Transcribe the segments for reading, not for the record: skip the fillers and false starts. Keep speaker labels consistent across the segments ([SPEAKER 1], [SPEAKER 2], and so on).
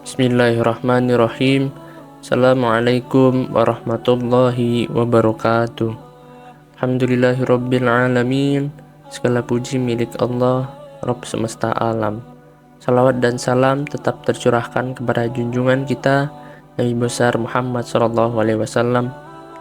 [SPEAKER 1] Bismillahirrahmanirrahim. Assalamualaikum warahmatullahi wabarakatuh. Alhamdulillahirabbil alamin. Segala puji milik Allah, Rabb semesta alam. Salawat dan salam tetap tercurahkan kepada junjungan kita Nabi besar Muhammad SAW,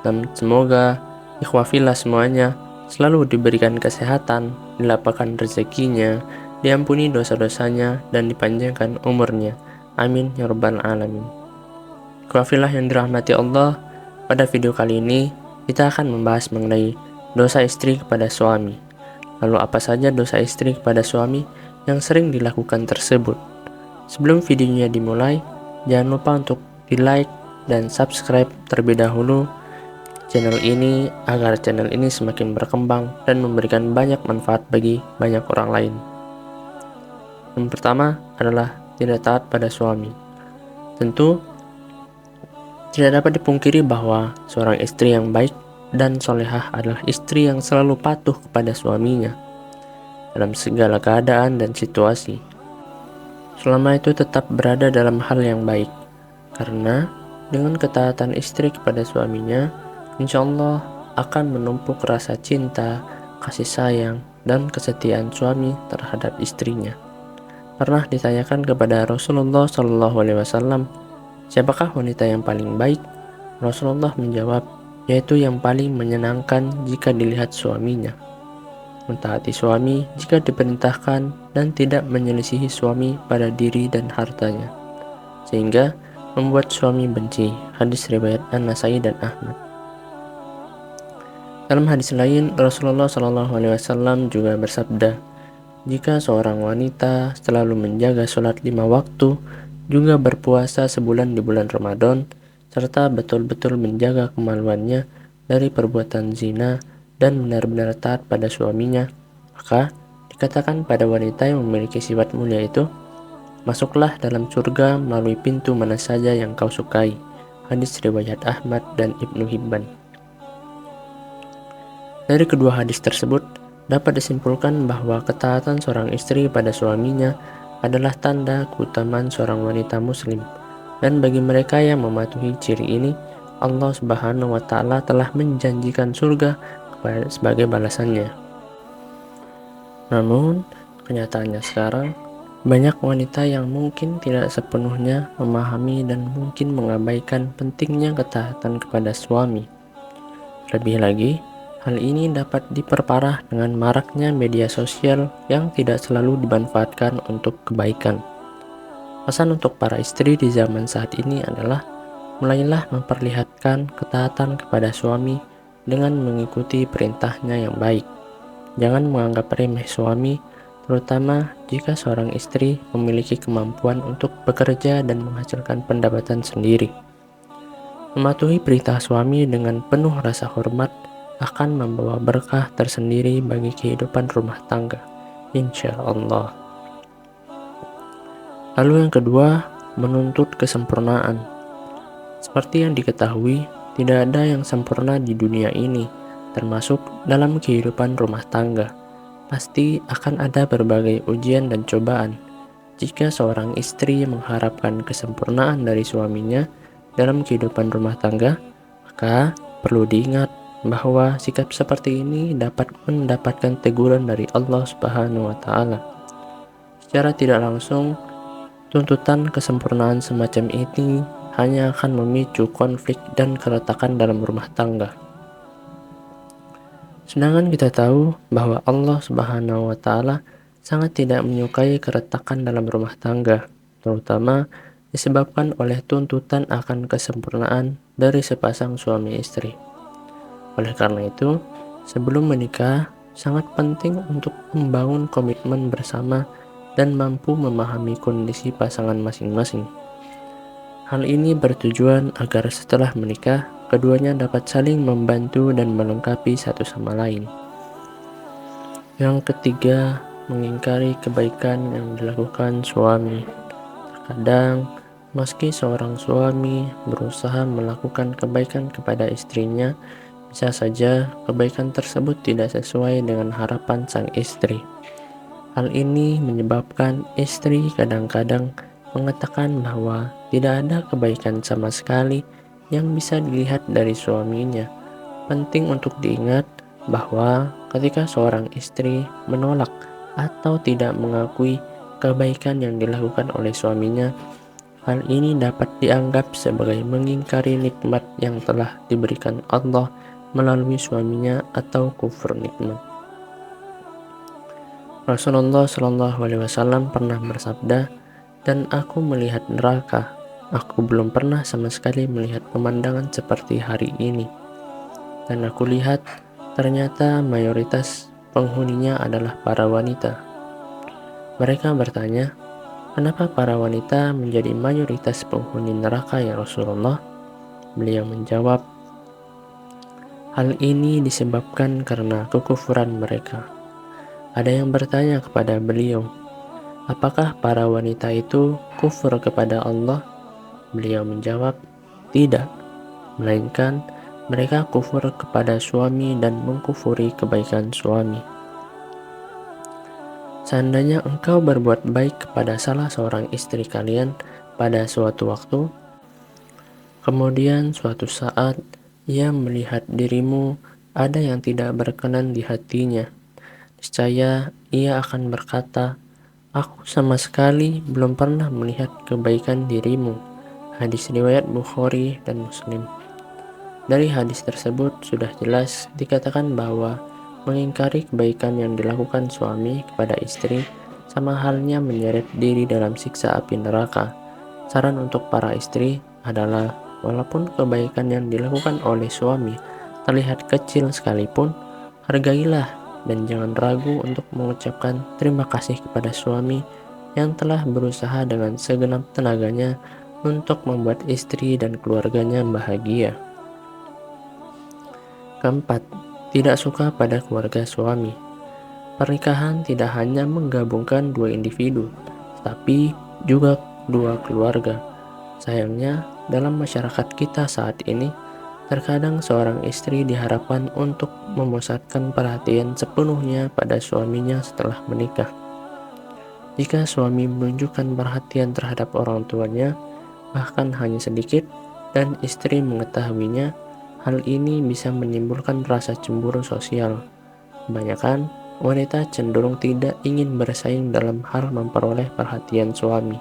[SPEAKER 1] dan semoga ikhwah fillah semuanya selalu diberikan kesehatan, dilapangkan rezekinya, diampuni dosa-dosanya, dan dipanjangkan umurnya. Amin ya rabbal alamin. Ikhwah fillah yang dirahmati Allah, pada video kali ini kita akan membahas mengenai dosa istri kepada suami. Lalu apa saja dosa istri kepada suami yang sering dilakukan tersebut? Sebelum videonya dimulai, jangan lupa untuk di like dan subscribe terlebih dahulu channel ini agar channel ini semakin berkembang dan memberikan banyak manfaat bagi banyak orang lain. Yang pertama adalah tidak taat pada suami. Tentu tidak dapat dipungkiri bahwa seorang istri yang baik dan solehah adalah istri yang selalu patuh kepada suaminya dalam segala keadaan dan situasi. Selama itu tetap berada dalam hal yang baik, karena dengan ketaatan istri kepada suaminya, insya Allah akan menumpuk rasa cinta, kasih sayang, dan kesetiaan suami terhadap istrinya. Pernah ditanyakan kepada Rasulullah SAW, siapakah wanita yang paling baik? Rasulullah menjawab, yaitu yang paling menyenangkan jika dilihat suaminya, mentaati suami jika diperintahkan, dan tidak menyelisihi suami pada diri dan hartanya, sehingga membuat suami benci. Hadis riwayat An-Nasai dan Ahmad. Dalam hadis lain, Rasulullah SAW juga bersabda, jika seorang wanita selalu menjaga sholat 5 waktu, juga berpuasa sebulan di bulan Ramadan, serta betul-betul menjaga kemaluannya dari perbuatan zina dan benar-benar taat pada suaminya, maka dikatakan pada wanita yang memiliki sifat mulia itu, masuklah dalam surga melalui pintu mana saja yang kau sukai. Hadis riwayat Ahmad dan Ibnu Hibban. Dari kedua hadis tersebut, dapat disimpulkan bahwa ketaatan seorang istri pada suaminya adalah tanda keutamaan seorang wanita muslim, dan bagi mereka yang mematuhi ciri ini, Allah Subhanahu wa Ta'ala telah menjanjikan surga sebagai balasannya. Namun, kenyataannya sekarang banyak wanita yang mungkin tidak sepenuhnya memahami dan mungkin mengabaikan pentingnya ketaatan kepada suami. Lebih lagi, hal ini dapat diperparah dengan maraknya media sosial yang tidak selalu dimanfaatkan untuk kebaikan. Pesan untuk para istri di zaman saat ini adalah, mulailah memperlihatkan ketaatan kepada suami dengan mengikuti perintahnya yang baik. Jangan menganggap remeh suami, terutama jika seorang istri memiliki kemampuan untuk bekerja dan menghasilkan pendapatan sendiri. Mematuhi perintah suami dengan penuh rasa hormat akan membawa berkah tersendiri bagi kehidupan rumah tangga, insya Allah. Lalu yang kedua, menuntut kesempurnaan. Seperti yang diketahui, tidak ada yang sempurna di dunia ini, termasuk dalam kehidupan rumah tangga. Pasti akan ada berbagai ujian dan cobaan. Jika seorang istri mengharapkan kesempurnaan dari suaminya dalam kehidupan rumah tangga, maka perlu diingat bahwa sikap seperti ini dapat mendapatkan teguran dari Allah Subhanahu wa Ta'ala. Secara tidak langsung, tuntutan kesempurnaan semacam ini hanya akan memicu konflik dan keretakan dalam rumah tangga. Sedangkan kita tahu bahwa Allah Subhanahu wa Ta'ala sangat tidak menyukai keretakan dalam rumah tangga, terutama disebabkan oleh tuntutan akan kesempurnaan dari sepasang suami istri. Oleh karena itu, sebelum menikah, sangat penting untuk membangun komitmen bersama dan mampu memahami kondisi pasangan masing-masing. Hal ini bertujuan agar setelah menikah, keduanya dapat saling membantu dan melengkapi satu sama lain. Yang ketiga, mengingkari kebaikan yang dilakukan suami. Terkadang, meski seorang suami berusaha melakukan kebaikan kepada istrinya, bisa saja kebaikan tersebut tidak sesuai dengan harapan sang istri. Hal ini menyebabkan istri kadang-kadang mengatakan bahwa tidak ada kebaikan sama sekali yang bisa dilihat dari suaminya. Penting untuk diingat bahwa ketika seorang istri menolak atau tidak mengakui kebaikan yang dilakukan oleh suaminya, hal ini dapat dianggap sebagai mengingkari nikmat yang telah diberikan Allah melalui suaminya atau kufur nikmat. Rasulullah Shallallahu Alaihi Wasallam pernah bersabda, "Dan aku melihat neraka. Aku belum pernah sama sekali melihat pemandangan seperti hari ini. Dan aku lihat ternyata mayoritas penghuninya adalah para wanita." Mereka bertanya, "Kenapa para wanita menjadi mayoritas penghuni neraka ya Rasulullah?" Beliau menjawab, "Hal ini disebabkan karena kekufuran mereka." Ada yang bertanya kepada beliau, "Apakah para wanita itu kufur kepada Allah?" Beliau menjawab, "Tidak, melainkan mereka kufur kepada suami dan mengkufuri kebaikan suami." Seandainya engkau berbuat baik kepada salah seorang istri kalian pada suatu waktu, kemudian suatu saat ia melihat dirimu ada yang tidak berkenan di hatinya, niscaya ia akan berkata, "Aku sama sekali belum pernah melihat kebaikan dirimu." Hadis riwayat Bukhari dan Muslim. Dari hadis tersebut sudah jelas dikatakan bahwa mengingkari kebaikan yang dilakukan suami kepada istri sama halnya menyeret diri dalam siksa api neraka. Saran untuk para istri adalah, walaupun kebaikan yang dilakukan oleh suami terlihat kecil sekalipun, hargailah dan jangan ragu untuk mengucapkan terima kasih kepada suami yang telah berusaha dengan segenap tenaganya untuk membuat istri dan keluarganya bahagia. Keempat, tidak suka pada keluarga suami. Pernikahan tidak hanya menggabungkan dua individu, tapi juga dua keluarga. Sayangnya, dalam masyarakat kita saat ini, terkadang seorang istri diharapkan untuk memusatkan perhatian sepenuhnya pada suaminya setelah menikah. Jika suami menunjukkan perhatian terhadap orang tuanya, bahkan hanya sedikit, dan istri mengetahuinya, hal ini bisa menimbulkan rasa cemburu sosial. Kebanyakan wanita cenderung tidak ingin bersaing dalam hal memperoleh perhatian suami.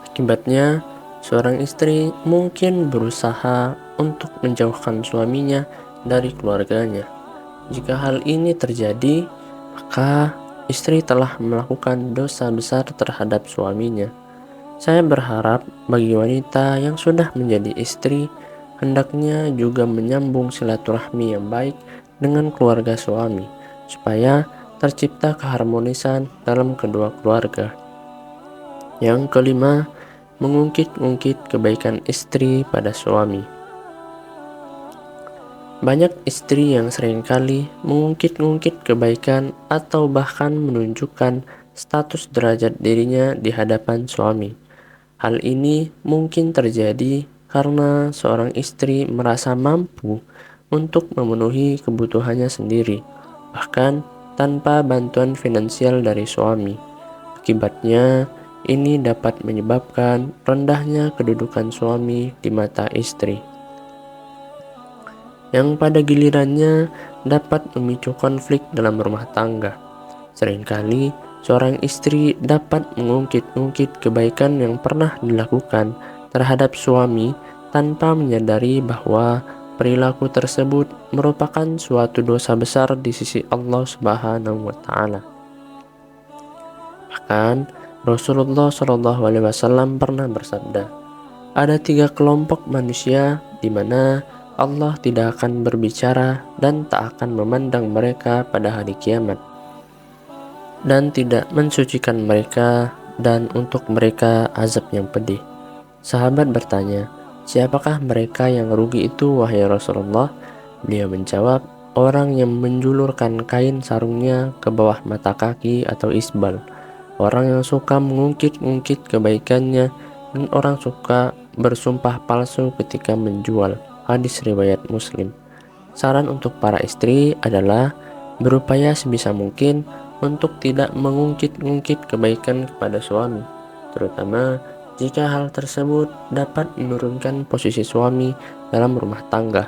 [SPEAKER 1] Akibatnya, seorang istri mungkin berusaha untuk menjauhkan suaminya dari keluarganya. Jika hal ini terjadi, maka istri telah melakukan dosa besar terhadap suaminya. Saya berharap bagi wanita yang sudah menjadi istri, hendaknya juga menyambung silaturahmi yang baik dengan keluarga suami, supaya tercipta keharmonisan dalam kedua keluarga. Yang kelima, mengungkit-ungkit kebaikan istri pada suami. Banyak istri yang seringkali mengungkit-ungkit kebaikan atau bahkan menunjukkan status derajat dirinya di hadapan suami. Hal ini mungkin terjadi karena seorang istri merasa mampu untuk memenuhi kebutuhannya sendiri, bahkan tanpa bantuan finansial dari suami. Akibatnya, ini dapat menyebabkan rendahnya kedudukan suami di mata istri, yang pada gilirannya dapat memicu konflik dalam rumah tangga. Seringkali seorang istri dapat mengungkit-ungkit kebaikan yang pernah dilakukan terhadap suami tanpa menyadari bahwa perilaku tersebut merupakan suatu dosa besar di sisi Allah Subhanahu wa Ta'ala. Bahkan Rasulullah Shallallahu Alaihi Wasallam pernah bersabda, "Ada 3 kelompok manusia di mana Allah tidak akan berbicara dan tak akan memandang mereka pada hari kiamat, dan tidak mensucikan mereka, dan untuk mereka azab yang pedih." Sahabat bertanya, "Siapakah mereka yang rugi itu, wahai Rasulullah?" Beliau menjawab, "Orang yang menjulurkan kain sarungnya ke bawah mata kaki atau isbal, orang yang suka mengungkit-ungkit kebaikannya, dan orang suka bersumpah palsu ketika menjual." Hadis riwayat Muslim. Saran untuk para istri adalah berupaya sebisa mungkin untuk tidak mengungkit-ungkit kebaikan kepada suami. terutama jika hal tersebut dapat menurunkan posisi suami dalam rumah tangga.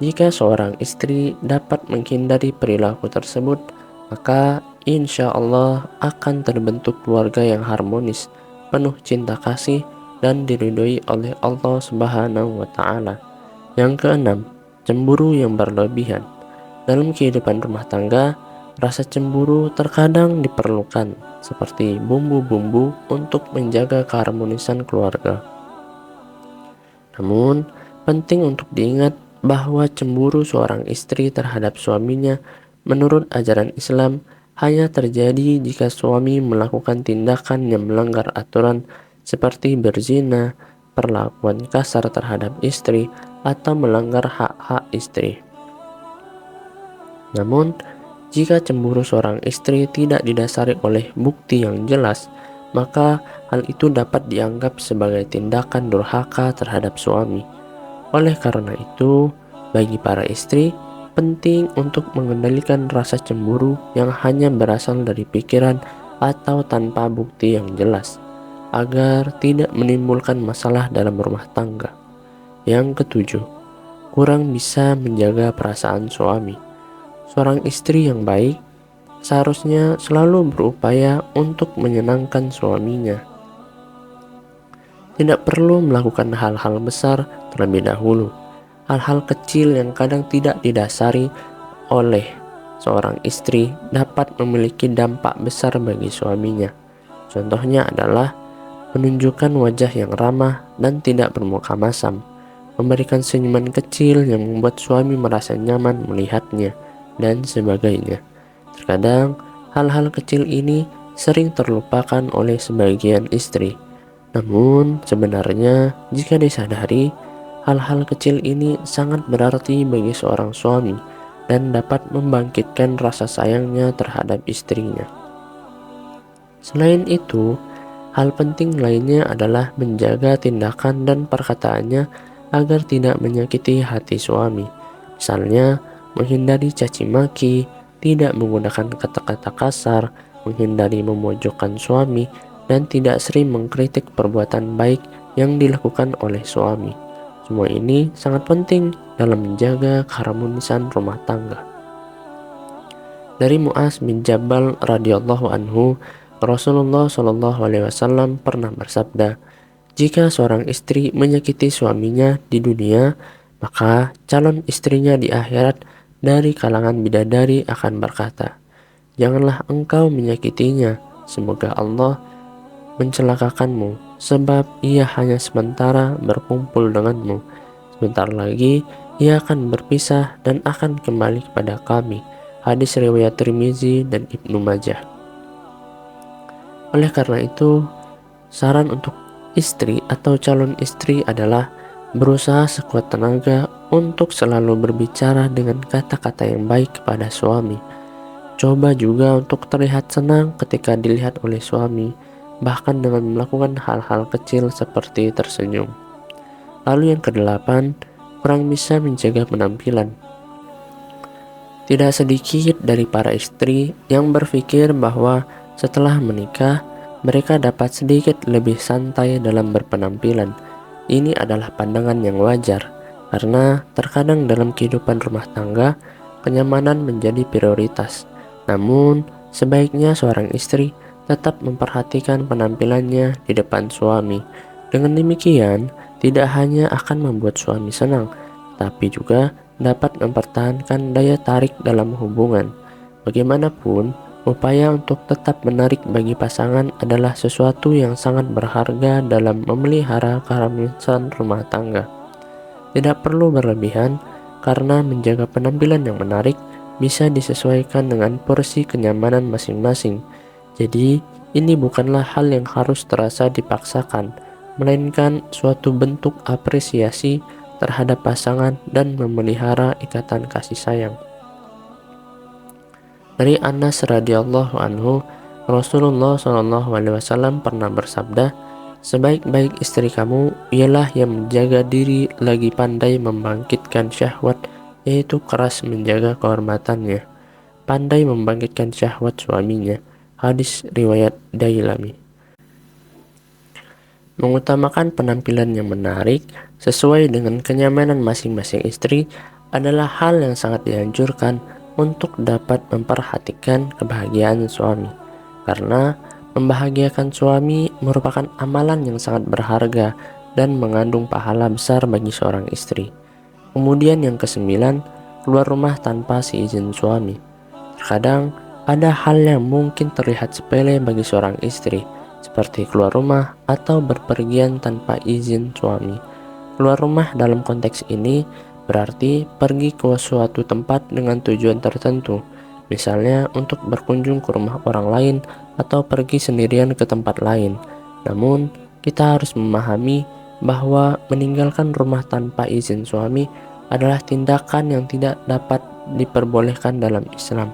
[SPEAKER 1] Jika seorang istri dapat menghindari perilaku tersebut, maka insya Allah akan terbentuk keluarga yang harmonis, penuh cinta kasih, dan diridhoi oleh Allah Subhanahu wa Ta'ala. Yang keenam, cemburu yang berlebihan. Dalam kehidupan rumah tangga, rasa cemburu terkadang diperlukan seperti bumbu-bumbu untuk menjaga keharmonisan keluarga. Namun, penting untuk diingat bahwa cemburu seorang istri terhadap suaminya menurut ajaran Islam hanya terjadi jika suami melakukan tindakan yang melanggar aturan seperti berzina, perlakuan kasar terhadap istri, atau melanggar hak-hak istri. Namun, jika cemburu seorang istri tidak didasari oleh bukti yang jelas, maka hal itu dapat dianggap sebagai tindakan durhaka terhadap suami. Oleh karena itu, bagi para istri, penting untuk mengendalikan rasa cemburu yang hanya berasal dari pikiran atau tanpa bukti yang jelas, agar tidak menimbulkan masalah dalam rumah tangga. Yang ketujuh, kurang bisa menjaga perasaan suami. Seorang istri yang baik seharusnya selalu berupaya untuk menyenangkan suaminya. Tidak perlu melakukan hal-hal besar terlebih dahulu. Hal-hal kecil yang kadang tidak didasari oleh seorang istri dapat memiliki dampak besar bagi suaminya. Contohnya adalah menunjukkan wajah yang ramah dan tidak bermuka masam, memberikan senyuman kecil yang membuat suami merasa nyaman melihatnya, dan sebagainya. Terkadang hal-hal kecil ini sering terlupakan oleh sebagian istri. Namun sebenarnya jika disadari, hal-hal kecil ini sangat berarti bagi seorang suami dan dapat membangkitkan rasa sayangnya terhadap istrinya. Selain itu, hal penting lainnya adalah menjaga tindakan dan perkataannya agar tidak menyakiti hati suami. Misalnya, menghindari caci maki, tidak menggunakan kata-kata kasar, menghindari memojokkan suami, dan tidak sering mengkritik perbuatan baik yang dilakukan oleh suami. Semua ini sangat penting dalam menjaga keharmonisan rumah tangga. Dari Mu'az bin Jabal radhiyallahu anhu, Rasulullah Shallallahu alaihi wasallam pernah bersabda, "Jika seorang istri menyakiti suaminya di dunia, maka calon istrinya di akhirat dari kalangan bidadari akan berkata, 'Janganlah engkau menyakitinya, semoga Allah mencelakakanmu, sebab ia hanya sementara berkumpul denganmu. Sebentar lagi ia akan berpisah dan akan kembali kepada kami.'" Hadis riwayat Tirmizi dan Ibnu Majah. Oleh karena itu, saran untuk istri atau calon istri adalah berusaha sekuat tenaga untuk selalu berbicara dengan kata-kata yang baik kepada suami. Coba juga untuk terlihat senang ketika dilihat oleh suami, bahkan dengan melakukan hal-hal kecil seperti tersenyum. Lalu yang kedelapan, kurang bisa menjaga penampilan. Tidak sedikit dari para istri yang berpikir bahwa setelah menikah, mereka dapat sedikit lebih santai dalam berpenampilan. Ini adalah pandangan yang wajar, karena terkadang dalam kehidupan rumah tangga, kenyamanan menjadi prioritas. Namun, sebaiknya seorang istri tetap memperhatikan penampilannya di depan suami. Dengan demikian, tidak hanya akan membuat suami senang, tapi juga dapat mempertahankan daya tarik dalam hubungan. Bagaimanapun, upaya untuk tetap menarik bagi pasangan adalah sesuatu yang sangat berharga dalam memelihara keharmonisan rumah tangga. Tidak perlu berlebihan, karena menjaga penampilan yang menarik bisa disesuaikan dengan porsi kenyamanan masing-masing. Jadi, ini bukanlah hal yang harus terasa dipaksakan, melainkan suatu bentuk apresiasi terhadap pasangan dan memelihara ikatan kasih sayang. Dari Anas radhiyallahu anhu, Rasulullah Shallallahu alaihi wasallam pernah bersabda, "Sebaik-baik istri kamu ialah yang menjaga diri lagi pandai membangkitkan syahwat, yaitu keras menjaga kehormatannya, pandai membangkitkan syahwat suaminya." Hadis riwayat Dailami. Mengutamakan penampilan yang menarik sesuai dengan kenyamanan masing-masing istri adalah hal yang sangat dianjurkan untuk dapat memperhatikan kebahagiaan suami. Karena membahagiakan suami merupakan amalan yang sangat berharga dan mengandung pahala besar bagi seorang istri. Kemudian yang kesembilan, keluar rumah tanpa seizin suami. Terkadang ada hal yang mungkin terlihat sepele bagi seorang istri, seperti keluar rumah atau berpergian tanpa izin suami. Keluar rumah dalam konteks ini berarti pergi ke suatu tempat dengan tujuan tertentu, misalnya untuk berkunjung ke rumah orang lain atau pergi sendirian ke tempat lain. Namun, kita harus memahami bahwa meninggalkan rumah tanpa izin suami adalah tindakan yang tidak dapat diperbolehkan dalam Islam,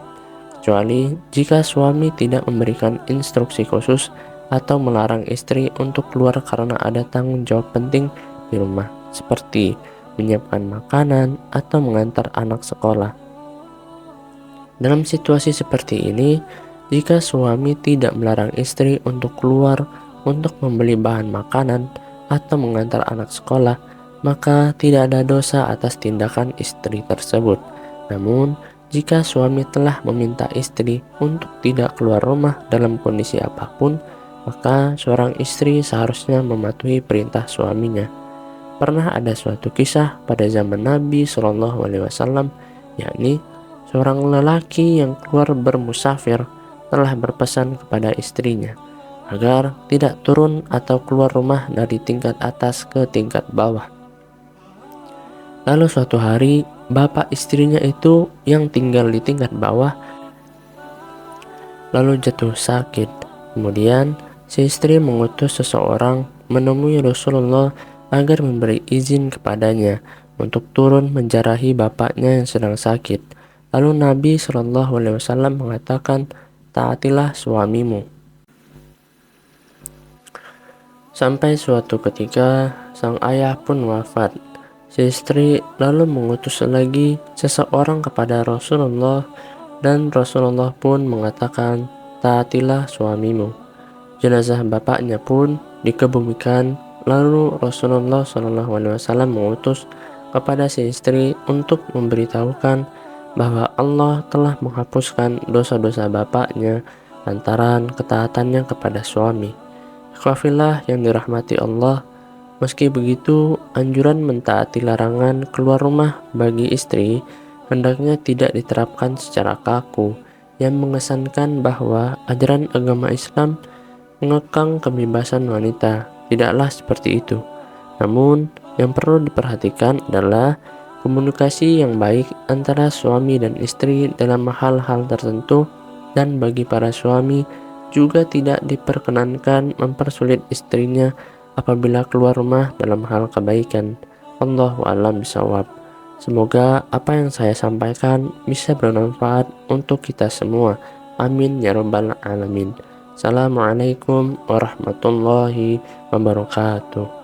[SPEAKER 1] kecuali jika suami tidak memberikan instruksi khusus atau melarang istri untuk keluar karena ada tanggung jawab penting di rumah, seperti menyiapkan makanan atau mengantar anak sekolah. Dalam situasi seperti ini, jika suami tidak melarang istri untuk keluar untuk membeli bahan makanan atau mengantar anak sekolah, maka tidak ada dosa atas tindakan istri tersebut. Namun, jika suami telah meminta istri untuk tidak keluar rumah dalam kondisi apapun, maka seorang istri seharusnya mematuhi perintah suaminya. Pernah ada suatu kisah pada zaman Nabi Shallallahu Alaihi Wasallam, yakni seorang lelaki yang keluar bermusafir telah berpesan kepada istrinya agar tidak turun atau keluar rumah dari tingkat atas ke tingkat bawah. Lalu suatu hari, bapak istrinya itu yang tinggal di tingkat bawah lalu jatuh sakit. Kemudian si istri mengutus seseorang menemui Rasulullah agar memberi izin kepadanya untuk turun menjarahi bapaknya yang sedang sakit. Lalu Nabi Shallallahu Alaihi Wasallam mengatakan, taatilah suamimu. Sampai suatu ketika sang ayah pun wafat. Si istri lalu mengutus lagi seseorang kepada Rasulullah dan Rasulullah pun mengatakan, taatilah suamimu. Jenazah bapaknya pun dikebumikan. Lalu Rasulullah SAW mengutus kepada si istri untuk memberitahukan bahwa Allah telah menghapuskan dosa-dosa bapaknya lantaran ketaatannya kepada suami. Ikhwafillah yang dirahmati Allah, meski begitu, anjuran mentaati larangan keluar rumah bagi istri hendaknya tidak diterapkan secara kaku, yang mengesankan bahwa ajaran agama Islam mengekang kebebasan wanita. Tidaklah seperti itu. Namun, yang perlu diperhatikan adalah komunikasi yang baik antara suami dan istri dalam hal-hal tertentu, dan bagi para suami juga tidak diperkenankan mempersulit istrinya apabila keluar rumah dalam hal kebaikan. Allahu a'lam bishawab. Semoga apa yang saya sampaikan bisa bermanfaat untuk kita semua. Amin ya rabbal alamin. Assalamualaikum warahmatullahi wabarakatuh.